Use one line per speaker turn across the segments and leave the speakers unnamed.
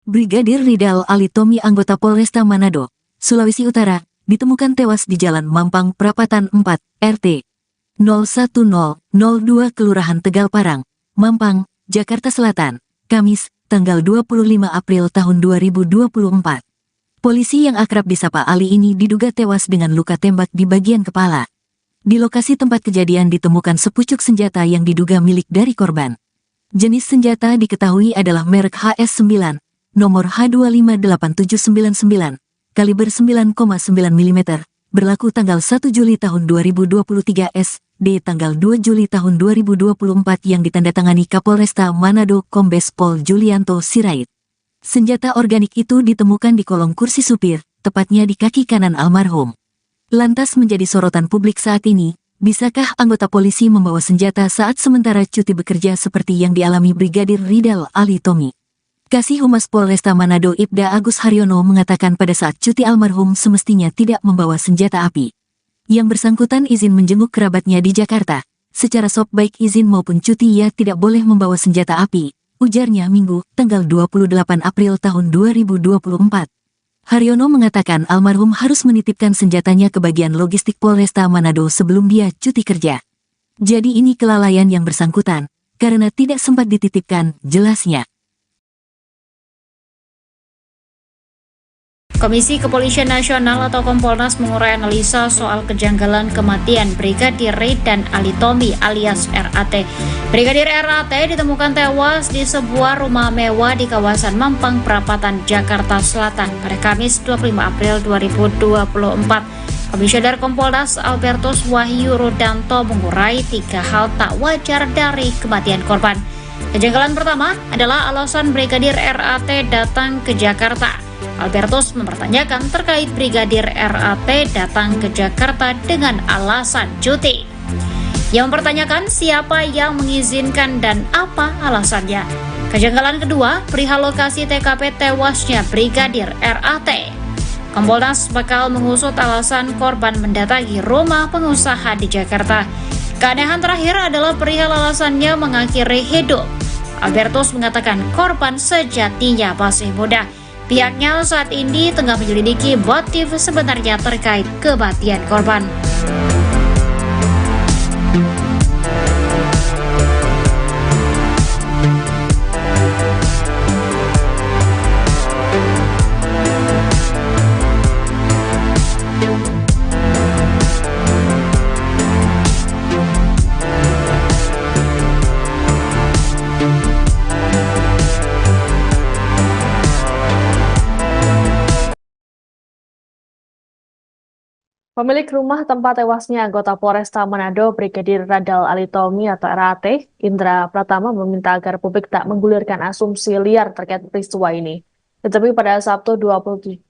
Brigadir Ridal Ali Tommy, anggota Polresta Manado, Sulawesi Utara, ditemukan tewas di Jalan Mampang Prapatan 4, RT 01002 Kelurahan Tegal Parang, Mampang, Jakarta Selatan, Kamis, tanggal 25 April tahun 2024. Polisi yang akrab disapa Ali ini diduga tewas dengan luka tembak di bagian kepala. Di lokasi tempat kejadian ditemukan sepucuk senjata yang diduga milik dari korban. Jenis senjata diketahui adalah merek HS9, nomor H258799, kaliber 9,9 mm, berlaku tanggal 1 Juli tahun 2023 SD tanggal 2 Juli tahun 2024 yang ditandatangani Kapolresta Manado Kombes Pol Julianto Sirait. Senjata organik itu ditemukan di kolong kursi supir, tepatnya di kaki kanan almarhum. Lantas menjadi sorotan publik saat ini, bisakah anggota polisi membawa senjata saat sementara cuti bekerja seperti yang dialami Brigadir Ridal Ali Tommy? Kasih Humas Polresta Manado Ibda Agus Haryono mengatakan pada saat cuti almarhum semestinya tidak membawa senjata api. Yang bersangkutan izin menjenguk kerabatnya di Jakarta. Secara sop baik izin maupun cuti ia tidak boleh membawa senjata api, ujarnya Minggu, tanggal 28 April tahun 2024. Haryono mengatakan almarhum harus menitipkan senjatanya ke bagian logistik Polresta Manado sebelum dia cuti kerja. Jadi ini kelalaian yang bersangkutan, karena tidak sempat dititipkan, jelasnya.
Komisi Kepolisian Nasional atau Kompolnas mengurai analisa soal kejanggalan kematian Brigadir Ridal Ali Tommy alias RAT. Brigadir RAT ditemukan tewas di sebuah rumah mewah di kawasan Mampang Perapatan, Jakarta Selatan pada Kamis 25 April 2024. Komisioner Kompolnas Albertus Wahyu Rudanto mengurai 3 hal tak wajar dari kematian korban. Kejanggalan pertama adalah alasan Brigadir RAT datang ke Jakarta. Albertus mempertanyakan terkait Brigadir RAT datang ke Jakarta dengan alasan cuti. Yang mempertanyakan siapa yang mengizinkan dan apa alasannya. Kejanggalan kedua, perihal lokasi TKP tewasnya Brigadir RAT. Kompolnas bakal mengusut alasan korban mendatangi rumah pengusaha di Jakarta. Keanehan terakhir adalah perihal alasannya mengakhiri hidup. Albertus mengatakan korban sejatinya masih muda. Pihaknya saat ini tengah menyelidiki motif sebenarnya terkait kematian korban.
Pemilik rumah tempat tewasnya anggota Polresta Manado Brigadir Ridal Ali Tommy atau RAT, Indra Pratama meminta agar publik tak menggulirkan asumsi liar terkait peristiwa ini. Tetapi pada Sabtu 27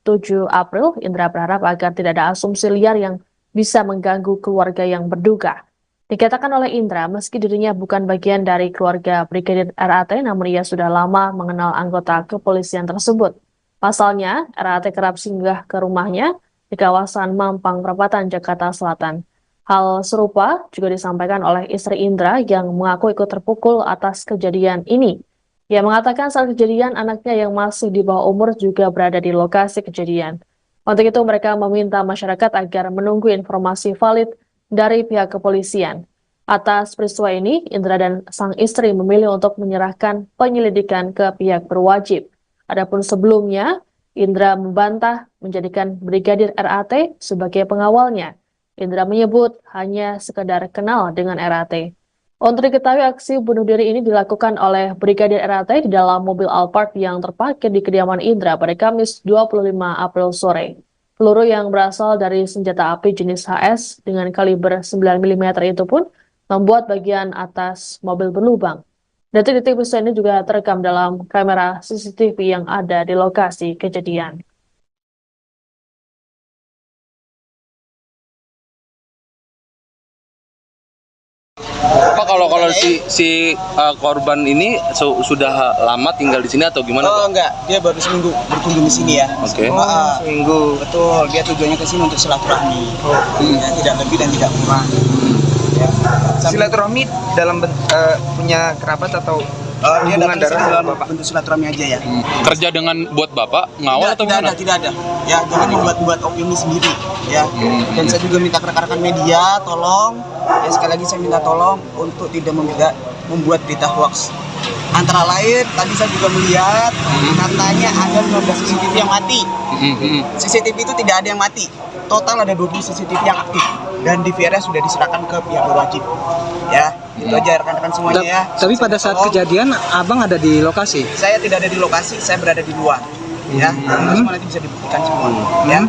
April, Indra berharap agar tidak ada asumsi liar yang bisa mengganggu keluarga yang berduka. Dikatakan oleh Indra, meski dirinya bukan bagian dari keluarga Brigadir RAT, namun ia sudah lama mengenal anggota kepolisian tersebut. Pasalnya, RAT kerap singgah ke rumahnya di kawasan Mampang Perapatan, Jakarta Selatan. Hal serupa juga disampaikan oleh istri Indra yang mengaku ikut terpukul atas kejadian ini. Ia mengatakan saat kejadian anaknya yang masih di bawah umur juga berada di lokasi kejadian. Untuk itu mereka meminta masyarakat agar menunggu informasi valid dari pihak kepolisian. Atas peristiwa ini, Indra dan sang istri memilih untuk menyerahkan penyelidikan ke pihak berwajib. Adapun sebelumnya, Indra membantah menjadikan Brigadir RAT sebagai pengawalnya. Indra menyebut hanya sekedar kenal dengan RAT. Untuk diketahui aksi bunuh diri ini dilakukan oleh Brigadir RAT di dalam mobil Alphard yang terparkir di kediaman Indra pada Kamis 25 April sore. Peluru yang berasal dari senjata api jenis HS dengan kaliber 9 mm itu pun membuat bagian atas mobil berlubang. Detik-detik peristiwa ini juga terekam dalam kamera CCTV yang ada di lokasi kejadian.
Pak, kalau si korban ini sudah lama tinggal di sini atau gimana?
Oh, enggak, dia baru seminggu berkunjung di sini ya.
Oke.
Seminggu, betul. Dia tujuannya ke sini untuk silaturahmi. Ya, tidak lebih dan tidak kurang. Ya.
Silaturahmi dalam punya kerabat atau
Dia
Hubungan
datang ke sini
darah
dalam
Bapak.
bentuk silaturahmi aja ya.
Kerja dengan buat Bapak ngawal atau gimana?
Tidak ada. Ya, jangan membuat opini sendiri ya. Dan saya juga minta ke rekan-rekan media tolong ya, sekali lagi saya minta tolong untuk tidak membuat berita hoax. Antara lain tadi saya juga melihat katanya ada 15 CCTV yang mati. CCTV itu tidak ada yang mati. Total ada 20 CCTV yang aktif dan DVR-nya sudah diserahkan ke pihak berwajib. Ya, itu aja rekan-rekan semuanya ya.
Tapi pada saat kejadian abang ada di lokasi?
Saya tidak ada di lokasi, saya berada di luar. Ya, semua nanti bisa dibuktikan semua. Ya.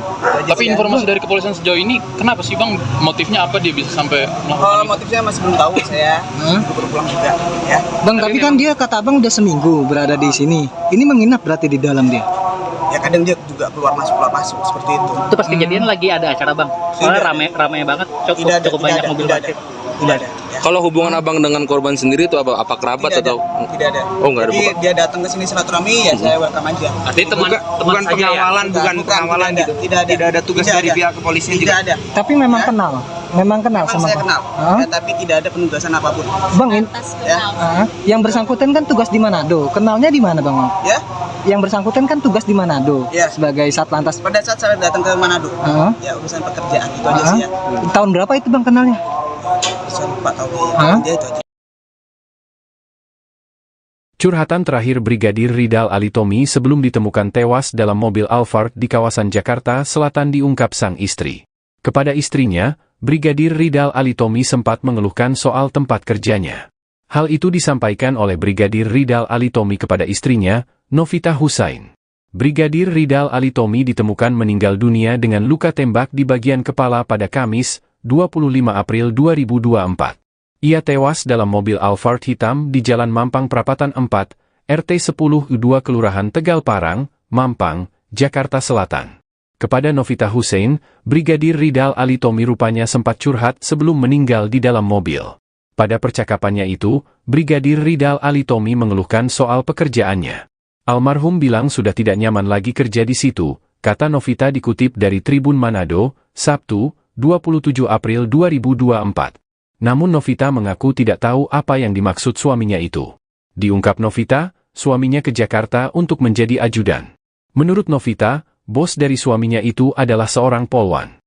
Tapi informasi dari kepolisian sejauh ini, kenapa sih Bang? Motifnya apa dia bisa sampai
Kalau motifnya masih belum tahu, saya baru pulang juga. Ya.
Bang, tapi kan dia kata abang udah seminggu berada di sini. Ini menginap berarti di dalam dia?
Ya kadang dia juga keluar masuk seperti itu.
Itu pas kejadian lagi ada acara bang, soalnya rame banget, cukup banyak mobil parkir.
Tidak ada. Ya.
Kalau hubungan Abang dengan korban sendiri itu apa kerabat
Tidak
atau?
Tidak ada.
Oh, nggak ada.
Jadi dia datang ke sini silaturahmi ya saya welcome aja.
Artinya teman
bukan
saja ya?
pengawalan, pengawalan gitu.
Tidak ada
tugas
Tidak
dari
ada.
pihak kepolisian
Tidak
juga.
ada.
Tapi memang kenal? Memang kenal
Memang
sama
saya
Bang?
kenal.
Hah?
Ya, tapi tidak ada penugasan apapun.
Bang,
Ya.
yang bersangkutan kan tugas di Manado. Kenalnya di mana Bang?
Ya.
Yang bersangkutan kan tugas di Manado
Ya.
sebagai Satlantas.
Pada saat saya datang ke Manado,
Hah?
ya urusan pekerjaan itu aja sih ya.
Tahun berapa itu Bang kenalnya?
Saya lupa tahu
Hah?
dia itu aja.
Curhatan terakhir Brigadir Ridal Alitomi sebelum ditemukan tewas dalam mobil Alphard di kawasan Jakarta Selatan diungkap sang istri. Kepada istrinya, Brigadir Ridal Alitomi sempat mengeluhkan soal tempat kerjanya. Hal itu disampaikan oleh Brigadir Ridal Alitomi kepada istrinya, Novita Husain. Brigadir Ridal Alitomi ditemukan meninggal dunia dengan luka tembak di bagian kepala pada Kamis, 25 April 2024. Ia tewas dalam mobil Alphard hitam di Jalan Mampang Prapatan 4, RT 10 2 Kelurahan Tegal Parang, Mampang, Jakarta Selatan. Kepada Novita Husain, Brigadir Ridal Alitomi rupanya sempat curhat sebelum meninggal di dalam mobil. Pada percakapannya itu, Brigadir Ridal Alitomi mengeluhkan soal pekerjaannya. Almarhum bilang sudah tidak nyaman lagi kerja di situ, kata Novita dikutip dari Tribun Manado, Sabtu, 27 April 2024. Namun Novita mengaku tidak tahu apa yang dimaksud suaminya itu. Diungkap Novita, suaminya ke Jakarta untuk menjadi ajudan. Menurut Novita, bos dari suaminya itu adalah seorang polwan.